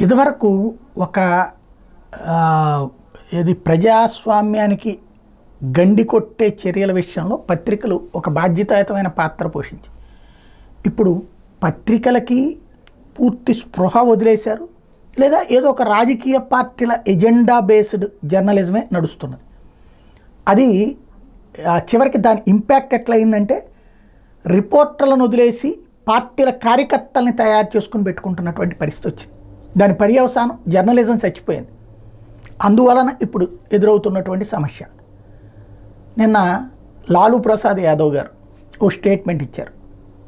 ఇదివరకు ఒక ఇది ప్రజాస్వామ్యానికి గండి కొట్టే చర్యల విషయంలో పత్రికలు ఒక బాధ్యతాయుతమైన పాత్ర పోషించి ఇప్పుడు పత్రికలకి పూర్తి స్పృహ వదిలేశారు, లేదా ఏదో ఒక రాజకీయ పార్టీల ఎజెండా బేస్డ్ జర్నలిజమే నడుస్తున్నది. అది చివరికి దాని ఇంపాక్ట్ ఎట్లయిందంటే రిపోర్టర్లను వదిలేసి పార్టీల కార్యకర్తల్ని తయారు చేసుకుని పెట్టుకుంటున్నటువంటి పరిస్థితి వచ్చింది. దాని పర్యవసానం జర్నలిజం చచ్చిపోయింది. అందువలన ఇప్పుడు ఎదురవుతున్నటువంటి సమస్య. నిన్న లాలూ ప్రసాద్ యాదవ్ గారు ఓ స్టేట్మెంట్ ఇచ్చారు,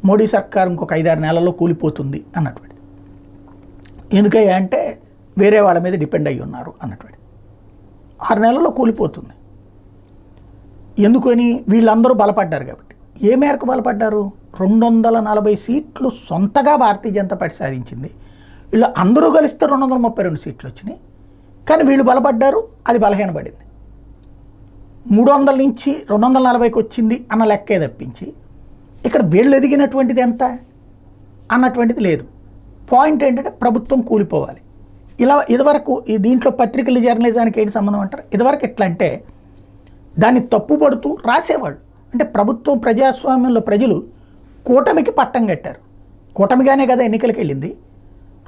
మోడీ సర్కార్ ఇంకొక 5-6 నెలల్లో కూలిపోతుంది అన్నటువంటిది. ఎందుకయ్యా అంటే వేరే వాళ్ళ మీద డిపెండ్ అయ్యి ఉన్నారు అన్నటువంటిది. 6 నెలల్లో కూలిపోతుంది. ఎందుకని? వీళ్ళందరూ బలపడ్డారు కాబట్టి. ఏ మేరకు బలపడ్డారు? 240 సీట్లు సొంతగా భారతీయ జనతా పార్టీ సాధించింది. వీళ్ళు అందరూ కలిస్తే 232 సీట్లు వచ్చినాయి. కానీ వీళ్ళు బలపడ్డారు, అది బలహీనపడింది. 300 నుంచి 240కి వచ్చింది అన్న లెక్కే తప్పించి ఇక్కడ వీళ్ళు ఎదిగినటువంటిది ఎంత అన్నటువంటిది లేదు. పాయింట్ ఏంటంటే ప్రభుత్వం కూలిపోవాలి. ఇలా ఇదివరకు దీంట్లో పత్రికల జర్నలిజానికి ఏంటి సంబంధం అంటారు? ఇదివరకు ఎట్లా అంటే దాన్ని తప్పుపడుతూ రాసేవాళ్ళు. అంటే ప్రభుత్వం ప్రజాస్వామ్యంలో ప్రజలు కూటమికి పట్టం కట్టారు. కూటమిగానే కదా ఎన్నికలకు వెళ్ళింది.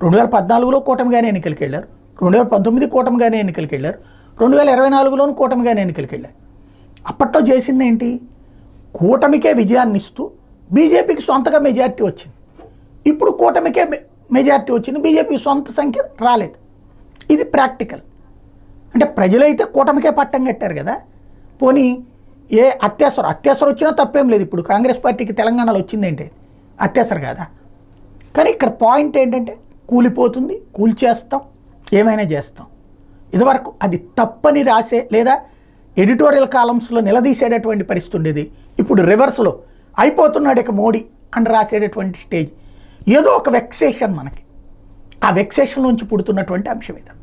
2014లో కూటమిగానే ఎన్నికలకు వెళ్ళారు, 2019 కూటమిగానే ఎన్నికలకు వెళ్ళారు, 2024లోనూ కూటమిగానే ఎన్నికలకు వెళ్ళారు. అప్పట్లో చేసింది ఏంటి? కూటమికే విజయాన్ని ఇస్తూ బీజేపీకి సొంతగా మెజార్టీ వచ్చింది. ఇప్పుడు కూటమికే మెజార్టీ వచ్చింది, బీజేపీకి సొంత సంఖ్య రాలేదు. ఇది ప్రాక్టికల్. అంటే ప్రజలైతే కూటమికే పట్టం కట్టారు కదా. పోనీ ఏ అత్యవసరం వచ్చినా తప్పేం లేదు. ఇప్పుడు కాంగ్రెస్ పార్టీకి తెలంగాణలో వచ్చిందేంటి? అత్యవసరం కాదా? కానీ ఇక్కడ పాయింట్ ఏంటంటే కూలిపోతుంది, కూల్చేస్తాం, ఏమైనా చేస్తాం. ఇదివరకు అది తప్పని రాసే లేదా ఎడిటోరియల్ కాలమ్స్లో నిలదీసేటటువంటి పరిస్థితి ఉండేది. ఇప్పుడు రివర్స్లో అయిపోతున్నాడు ఇక మోడీ అని రాసేటటువంటి స్టేజ్. ఏదో ఒక వెక్సేషన్ మనకి, ఆ వెక్సేషన్ నుంచి పుడుతున్నటువంటి అంశం ఇది.